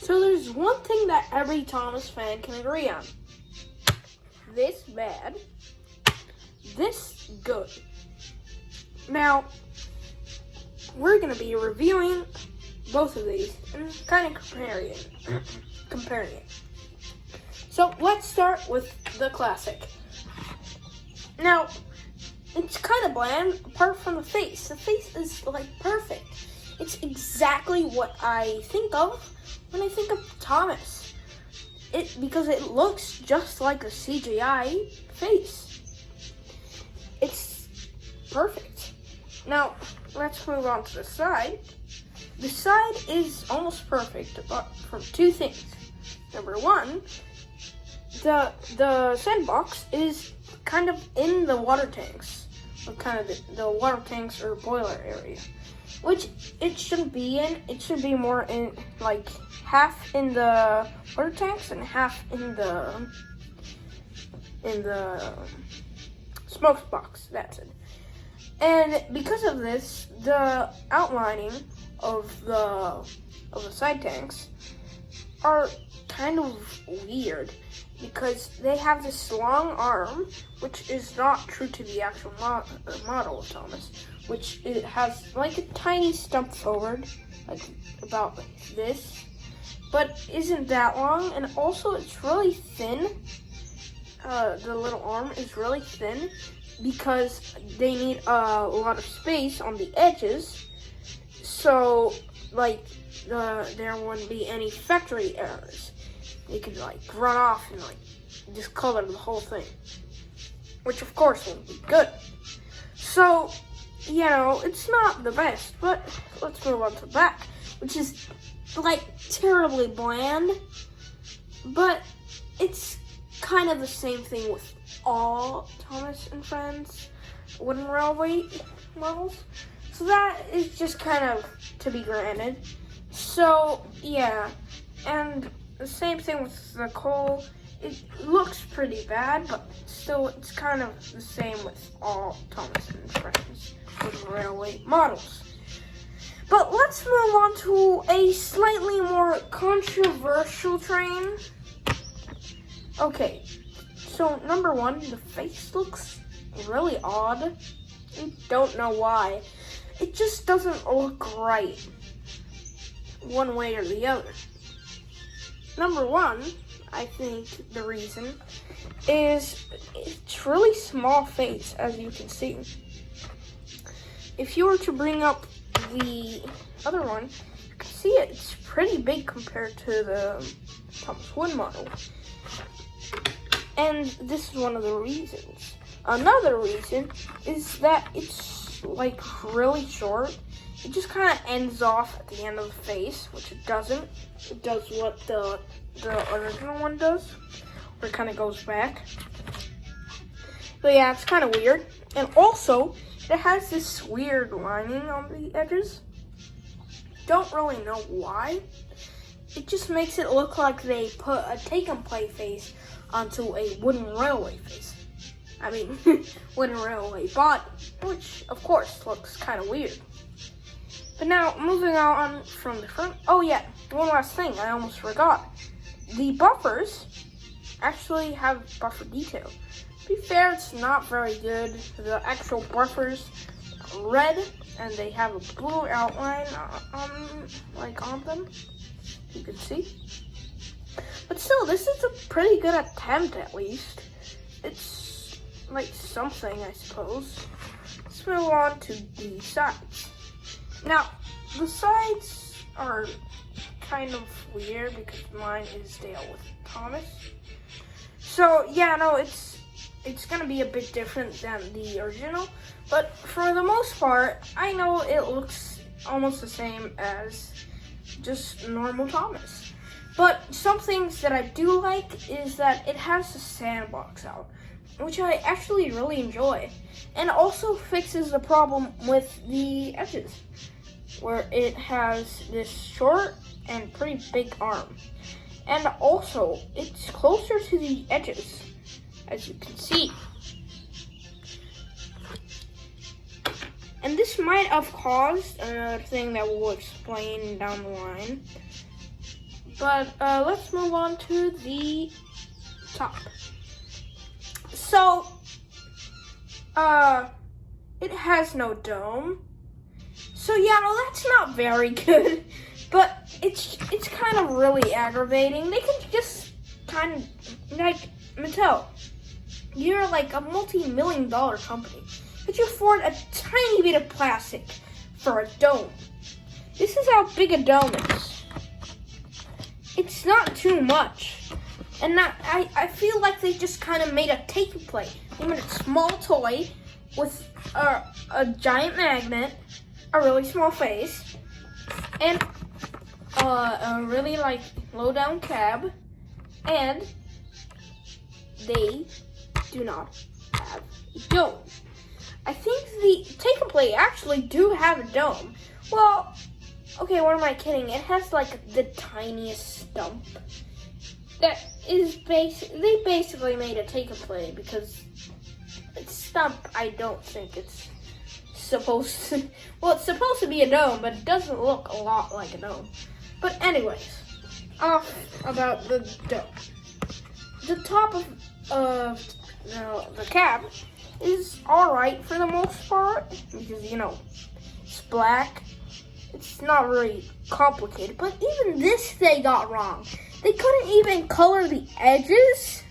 So there's one thing that every Thomas fan can agree on. This bad, this good. Now, we're going to be reviewing both of these and kind of comparing it. So let's start with the classic. Now, it's kind of bland apart from the face. The face is like perfect. It's exactly what I think of when I think of Thomas. Because it looks just like a CGI face. It's perfect. Now, let's move on to the side. The side is almost perfect, but from two things. Number one, the sandbox is kind of in the water tanks, or kind of the water tanks or boiler area, which it shouldn't be in. It should be more in, like, half in the water tanks and half in the smoke box. That's it. And because of this, the outlining of the side tanks are kind of weird because they have this long arm, which is not true to the actual model of Thomas, which it has like a tiny stump forward, like about this, but isn't that long, and also it's really thin. The little arm is really thin because they need a lot of space on the edges, so like there wouldn't be any factory errors. They could like run off and like discolor the whole thing, which of course won't be good. So, you know, it's not the best, but let's move on to the back, which is like terribly bland, but it's kind of the same thing with all Thomas and Friends wooden railway models. So that is just kind of to be granted. So, yeah, and the same thing with the coal. It looks pretty bad, but still it's kind of the same with all Thomas and Friends wooden railway models. But let's move on to a slightly more controversial train. Okay, so number one, the face looks really odd. I don't know why. It just doesn't look right one way or the other. Number one, I think the reason is it's really small face, as you can see. If you were to bring up the other one, you can see it's pretty big compared to the Thomas Wood model. And this is one of the reasons. Another reason is that it's like really short. It just kind of ends off at the end of the face, which it doesn't. It does what the original one does, where it kind of goes back. But yeah, it's kind of weird. And also, it has this weird lining on the edges. Don't really know why. It just makes it look like they put a take-and-play face onto a wooden railway face. I mean, wooden railway body, which of course looks kind of weird. But now, moving on from the front. Oh yeah, one last thing I almost forgot. The buffers actually have buffer detail. To be fair, it's not very good. The actual buffers are red, and they have a blue outline on them. You can see. But still, this is a pretty good attempt, at least. It's like something, I suppose. Let's move on to the sides. Now, the sides are kind of weird because mine is Dale with Thomas. So, yeah, no, it's gonna be a bit different than the original. But for the most part, I know it looks almost the same as just normal Thomas. But some things that I do like is that it has a sandbox out, which I actually really enjoy. And also fixes the problem with the edges, where it has this short and pretty big arm. And also, it's closer to the edges, as you can see. And this might have caused another thing that we'll explain down the line. But let's move on to the top. So, it has no dome. So yeah, no, that's not very good. But it's kind of really aggravating. They can just kind of, like, Mattel, you're like a multi-million-dollar company, but you afford a tiny bit of plastic for a dome. This is how big a dome is. It's not too much. And I feel like they just kind of made a take play. They made a small toy with a giant magnet, a really small face, and a really like low down cab, and they do not have a dome. I think the take and play actually do have a dome. Well, okay, what am I kidding? It has like the tiniest stump. That is they basically made a take and play because its stump, I don't think it's supposed to, well, it's supposed to be a dome, but it doesn't look a lot like a dome. But anyways, off about the dome. The top of the cab is alright for the most part because, you know, it's black. It's not really complicated, but even this they got wrong. They couldn't even color the edges.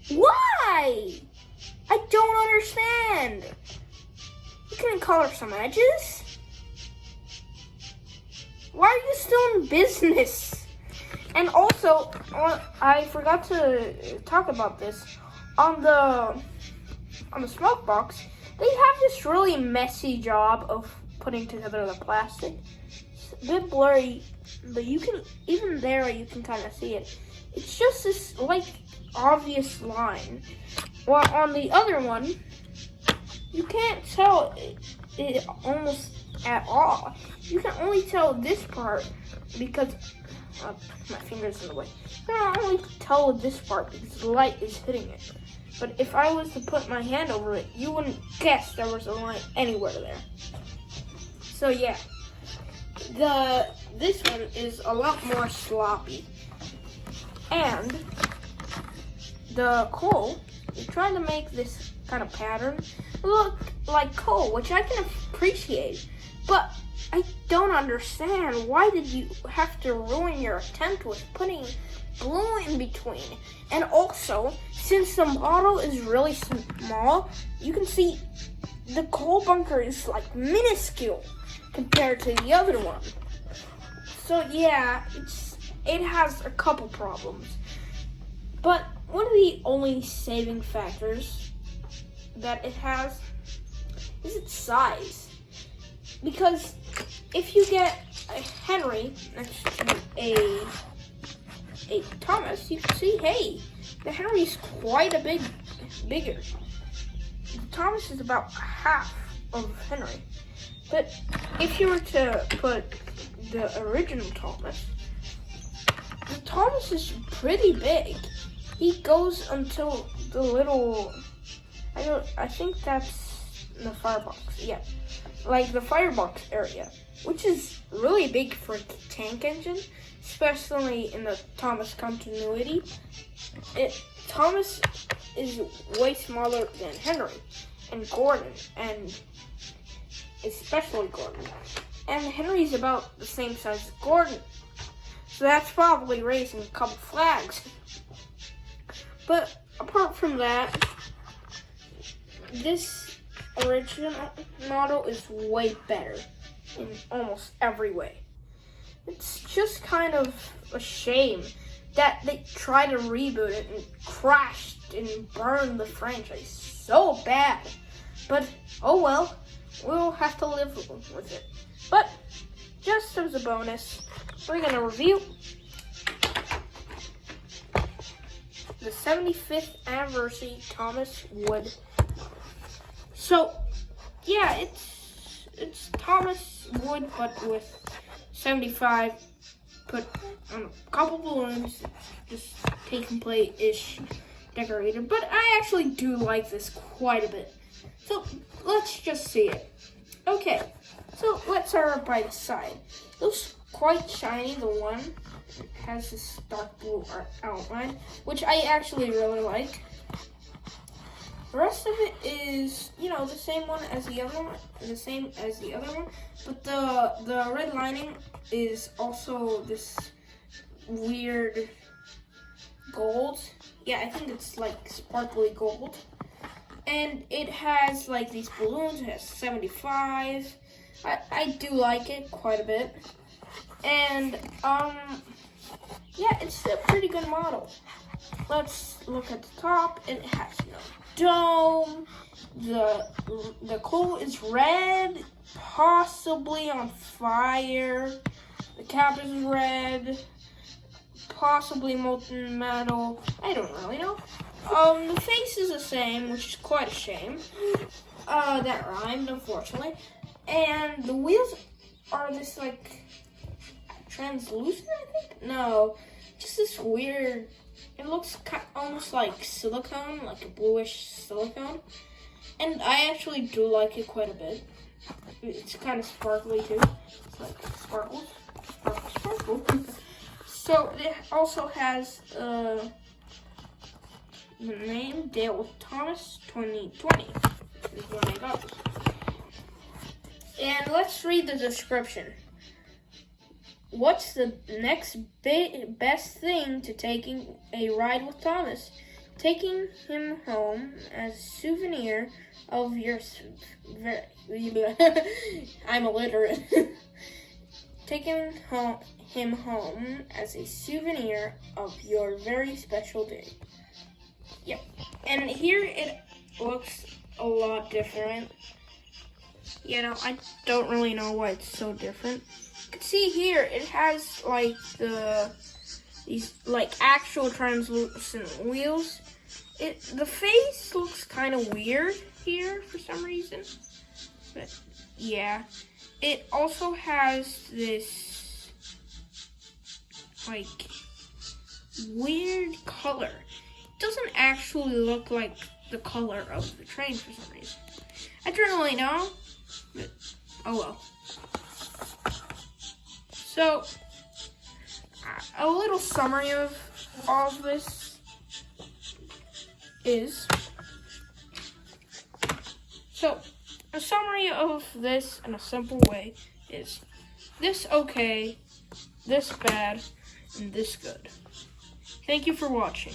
Why? I don't understand. You couldn't color some edges? Why are you still in business? And also, I forgot to talk about this. On the smoke box, they have this really messy job of putting together the plastic. It's a bit blurry, but you can, even there you can kind of see it. It's just this like obvious line. While on the other one, you can't tell it almost at all. You can only tell this part because my finger's in the way. You can only tell this part because the light is hitting it. But if I was to put my hand over it, you wouldn't guess there was a line anywhere there. So yeah, this one is a lot more sloppy. And the coal, they tried to make this kind of pattern look like coal, which I can appreciate. But I don't understand, why did you have to ruin your attempt with putting glue in between? And also, since the model is really small, you can see the coal bunker is like minuscule compared to the other one. So yeah, it has a couple problems. But one of the only saving factors that it has is its size. Because if you get a Henry next to a Thomas, you can see, hey, the Henry's quite a bit bigger. The Thomas is about half of Henry. But if you were to put the original Thomas, the Thomas is pretty big. He goes until the little, I think that's the firebox, yeah. Like the firebox area, which is really big for a tank engine, especially in the Thomas continuity. Thomas is way smaller than Henry and Gordon, and especially Gordon. And Henry's about the same size as Gordon, so that's probably raising a couple flags. But apart from that, this original model is way better in almost every way. It's just kind of a shame that they tried to reboot it and crashed and burned the franchise so bad. But oh well, we'll have to live with it. But just as a bonus, we're gonna review the 75th anniversary Thomas Wood. So yeah, it's Thomas Wood, but with 75 put on a couple balloons, just take and play-ish decorated. But I actually do like this quite a bit. So let's just see it. Okay, so let's start by the side. Those quite shiny. The one has this dark blue outline, which I actually really like. The rest of it is, the same one as the other one, but the red lining is also this weird gold. Yeah, I think it's like sparkly gold. And it has like these balloons. It has 75. I do like it quite a bit. And yeah, it's a pretty good model. Let's look at the top. It has no dome. The clue is red, possibly on fire. The cap is red, possibly molten metal. I don't really know. The face is the same, which is quite a shame. That rhymed, unfortunately. And the wheels are this like translucent, I think? No, just this weird. It looks almost like silicone, like a bluish silicone. And I actually do like it quite a bit. It's kind of sparkly too. It's like sparkles, sparkle, sparkle. So it also has the name fromThomas 2020 is when I got this. And let's read the description. What's the next best thing to taking a ride with Thomas? Taking him home as a souvenir of your... I'm illiterate. Taking him home as a souvenir of your very special day. Yep. And here it looks a lot different. I don't really know why it's so different. You can see here it has like these like actual translucent wheels. The face looks kind of weird here for some reason. But yeah, it also has this like weird color. It doesn't actually look like the color of the train for some reason. I don't really know, but oh well. So, a little summary of all of this is, a summary of this in a simple way is this okay, this bad, and this good. Thank you for watching.